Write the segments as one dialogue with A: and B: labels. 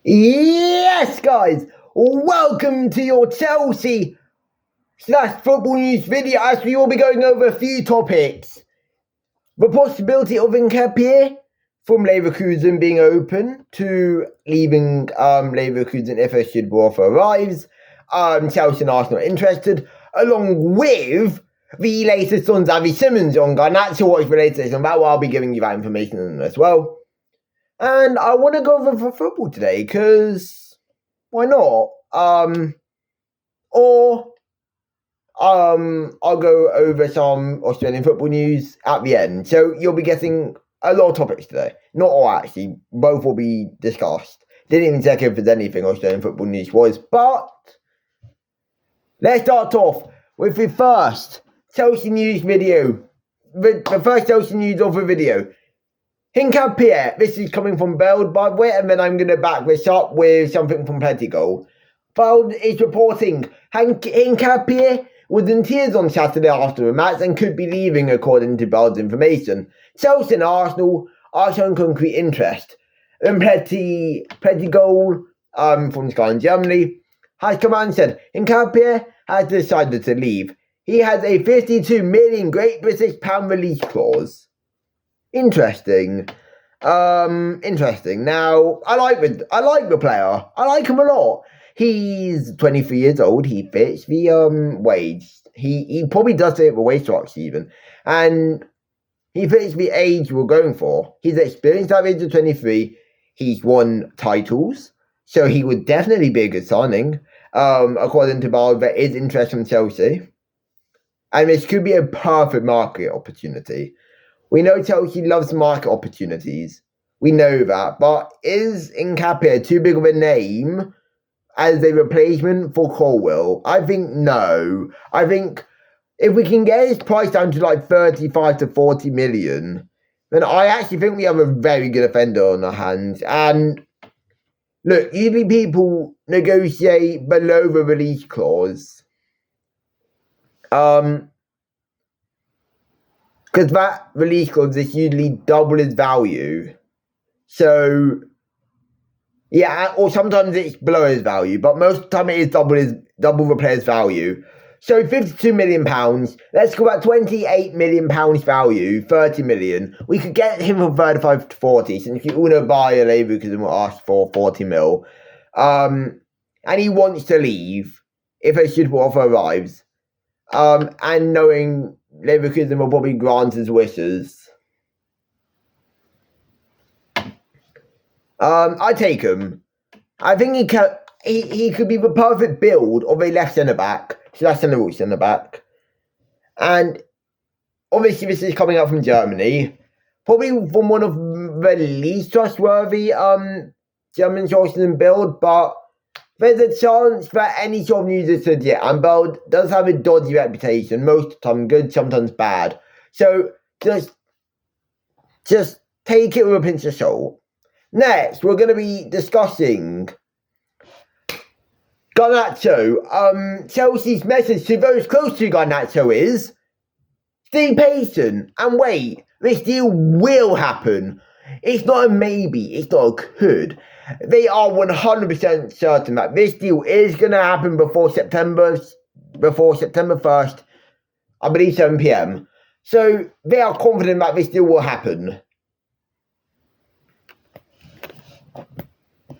A: Yes, guys, welcome to your Chelsea / football news video as we will be going over a few topics. The possibility of Hincapie from Leverkusen being open to leaving Leverkusen if a Schüttler offer arrives. Chelsea and Arsenal interested, along with the latest on Xavi Simons on Garnacho. What's the latest on that? Well, I'll be giving you that information as well. And I want to go over for football today because why not? I'll go over some Australian football news at the end. So you'll be getting a lot of topics today. Not all, actually. Both will be discussed. Didn't even check if there's anything Australian football news was, but let's start off with the first Chelsea news video. The first Chelsea news of the video. Hincapie, this is coming from Beld, by the way, and then I'm going to back this up with something from Plenty Goal. Beld is reporting Hincapie was in tears on Saturday after the match and could be leaving, according to Beld's information. Chelsea and Arsenal are showing concrete interest. And Plenty Goal from Sky in Germany has come out and said Hincapie has decided to leave. He has a 52 million Great British pound release clause. Interesting. Now, I like the player. I like him a lot. He's 23 years old. He fits the wage. He probably does fit the wage structure even. And he fits the age we're going for. He's experienced at the age of 23. He's won titles. So he would definitely be a good signing. According to Ball, there is interest from Chelsea. And this could be a perfect market opportunity. We know Chelsea loves market opportunities. We know that. But is Hincapie too big of a name as a replacement for Colwill? I think no. I think if we can get his price down to like 35 to 40 million, then I actually think we have a very good offender on our hands. And look, usually people negotiate below the release clause. Because that release clause is usually double its value. So, yeah, or sometimes it's below his value, but most of the time it is double the player's value. So £52 million, let's go at £28 million value, 30 million. We could get him for 35 to 40, since you all know Bayer Leverkusen will ask for 40 mil. And he wants to leave if a suitable offer arrives. And knowing Leverkusen will probably grant his wishes. I take him. I think he could be the perfect build of a left centre-back, / centre-back. And obviously this is coming out from Germany. Probably from one of the least trustworthy German sources in Bild, but there's a chance that any sort of news is legit, and Bild does have a dodgy reputation, most of the time good, sometimes bad. So just take it with a pinch of salt. Next, we're going to be discussing Garnacho. Chelsea's message to those close to Garnacho is stay patient and wait. This deal will happen. It's not a maybe, it's not a could. They are 100% certain that this deal is going to happen before September 1st, I believe 7 p.m. So they are confident that this deal will happen.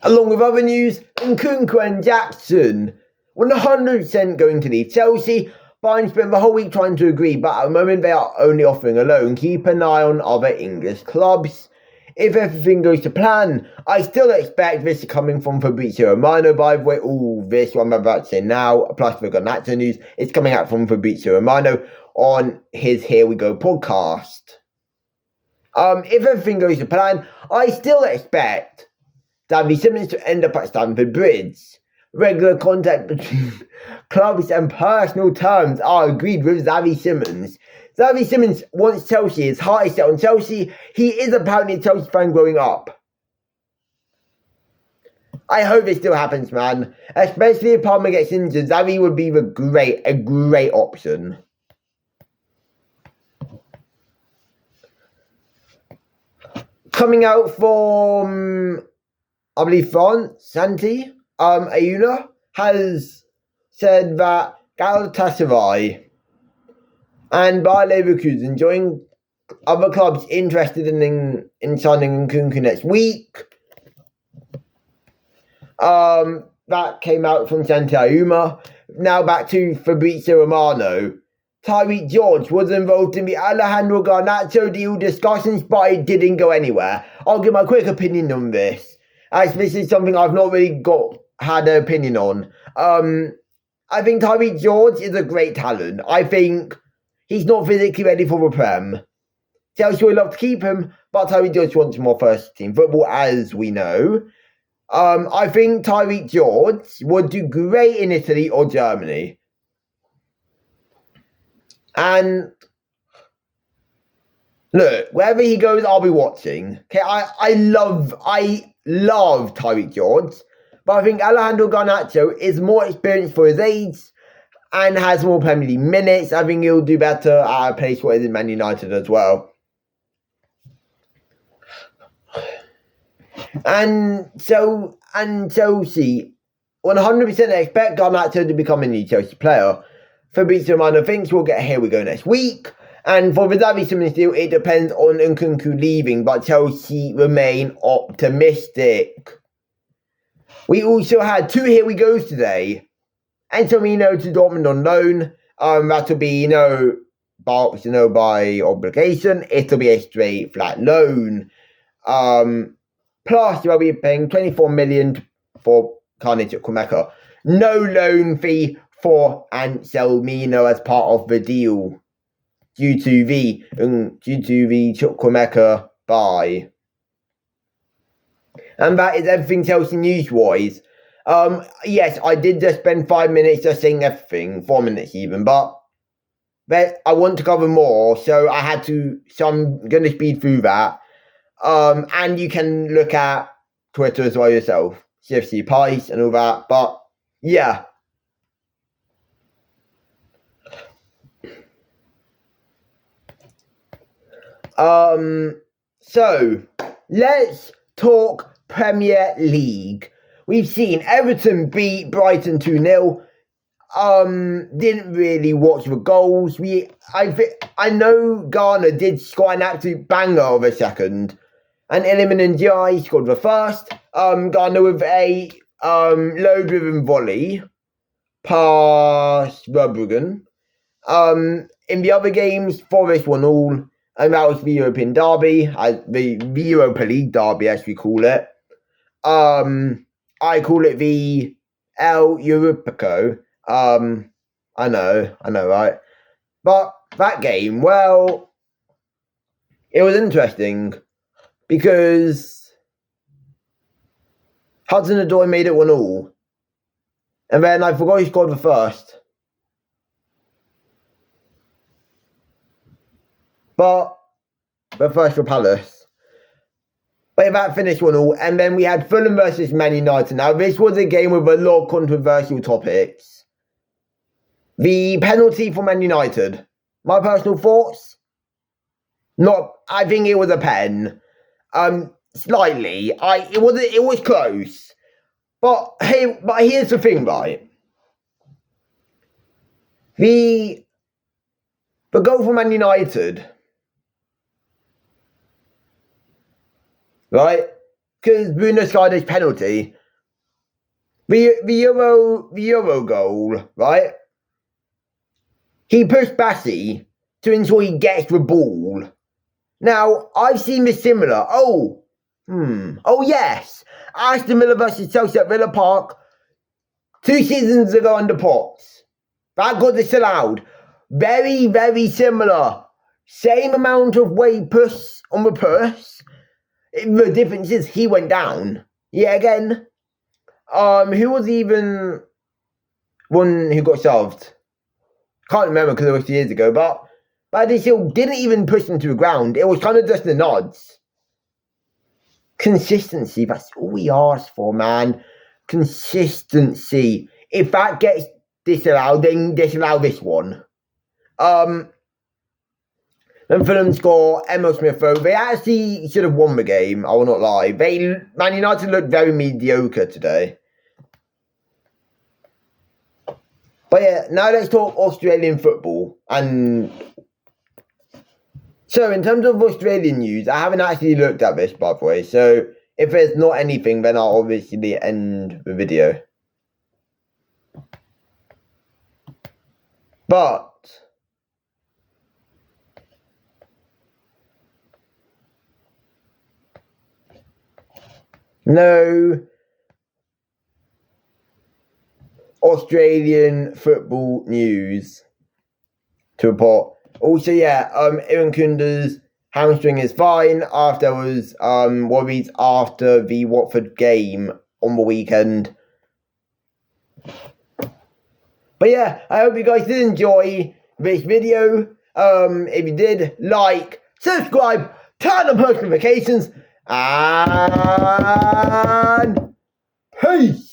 A: Along with other news, Nkunku and Jackson 100% going to leave Chelsea. Bayern spent the whole week trying to agree, but at the moment they are only offering a loan. Keep an eye on other English clubs. If everything goes to plan, I still expect this coming from Fabrizio Romano, by the way. All this, what I'm about to say now, plus the Garnacho news, is coming out from Fabrizio Romano on his Here We Go podcast. If everything goes to plan, I still expect Xavi Simons to end up at Stamford Bridge. Regular contact between clubs and personal terms are agreed with Xavi Simons. Xavi Simons wants Chelsea. His heart is set on Chelsea. He is apparently a Chelsea fan growing up. I hope it still happens, man. Especially if Palmer gets injured, Xavi would be a great option. Coming out from I believe France, Santi, Ayuna, has said that Galatasaray and Bayer Leverkusen join other clubs interested in signing Nkunku next week. That came out from Santi Ayuna. Now back to Fabrizio Romano. Tyreek George was involved in the Alejandro Garnacho deal discussions, but it didn't go anywhere. I'll give my quick opinion on this, as this is something I've not really had an opinion on. I think Tyreek George is a great talent. I think he's not physically ready for the Prem. Chelsea would love to keep him, but Tyreek George wants more first-team football, as we know. I think Tyreek George would do great in Italy or Germany. And look, wherever he goes, I'll be watching. Okay, I love Tyreek George, but I think Alejandro Garnacho is more experienced for his age and has more Premier League minutes. I think he'll do better at a place where he's in Man United as well. And Chelsea 100% expect Garnacho to become a new Chelsea player. Fabrizio Romano thinks we'll get Here We Go next week. And for the Xavi Simons deal, it depends on Nkunku leaving, but Chelsea remain optimistic. We also had 2 Here We Goes today. Antonio to Dortmund on loan. That'll be, by obligation. It'll be a straight flat loan. Plus, you'll be paying 24 million for Carnage at Quemeca. No loan fee for Anselmino as part of the deal due to the Chukwuemeka buy. And that is everything Chelsea news-wise. Yes, I did just spend 5 minutes just saying everything, 4 minutes even, but I want to cover more, so I'm going to speed through that. And you can look at Twitter as well yourself, CFC Pies and all that, but yeah. So let's talk Premier League. We've seen Everton beat Brighton 2-0. Didn't really watch the goals. I know Ghana did score an absolute banger of a second, and Iliman Ndiaye scored the first. Ghana with a low-driven volley past Verbruggen. In the other games, Forest won all, and that was the European derby, the Europa League derby, as we call it. I call it the El Europico. I know, right? But that game, well, it was interesting because Hudson-Odoi made it 1-1. And then I forgot he scored the first. But the first for Palace. But that finished 1-1. And then we had Fulham versus Man United. Now, this was a game with a lot of controversial topics. The penalty for Man United. My personal thoughts? I think it was a pen. Slightly. It was close. But here's the thing, right? The goal for Man United, right? Because Bruno Skyder's penalty, the Euro goal, right? He pushed Bassi to ensure he gets the ball. Now, I've seen this similar. Oh yes. Aston Villa versus Chelsea at Villa Park 2 seasons ago under Potts. That got disallowed. Very, very similar. Same amount of weight push on the push. The difference is he went down. Yeah, again. Who was even one who got shoved? Can't remember because it was years ago, but they still didn't even push him to the ground. It was kind of just the nods. Consistency, that's all we ask for, man. Consistency. If that gets disallowed, then disallow this one. Then Fulham score Emil Smith Rowe. They actually should have won the game, I will not lie. Man United looked very mediocre today. But yeah, now let's talk Australian football. And so in terms of Australian news, I haven't actually looked at this, by the way. So if there's not anything, then I'll obviously end the video. But no Australian football news to report. Also, yeah, Aaron Kunda's hamstring is fine after there was worries after the Watford game on the weekend. But yeah, I hope you guys did enjoy this video. If you did, like, subscribe, turn on post notifications, and peace!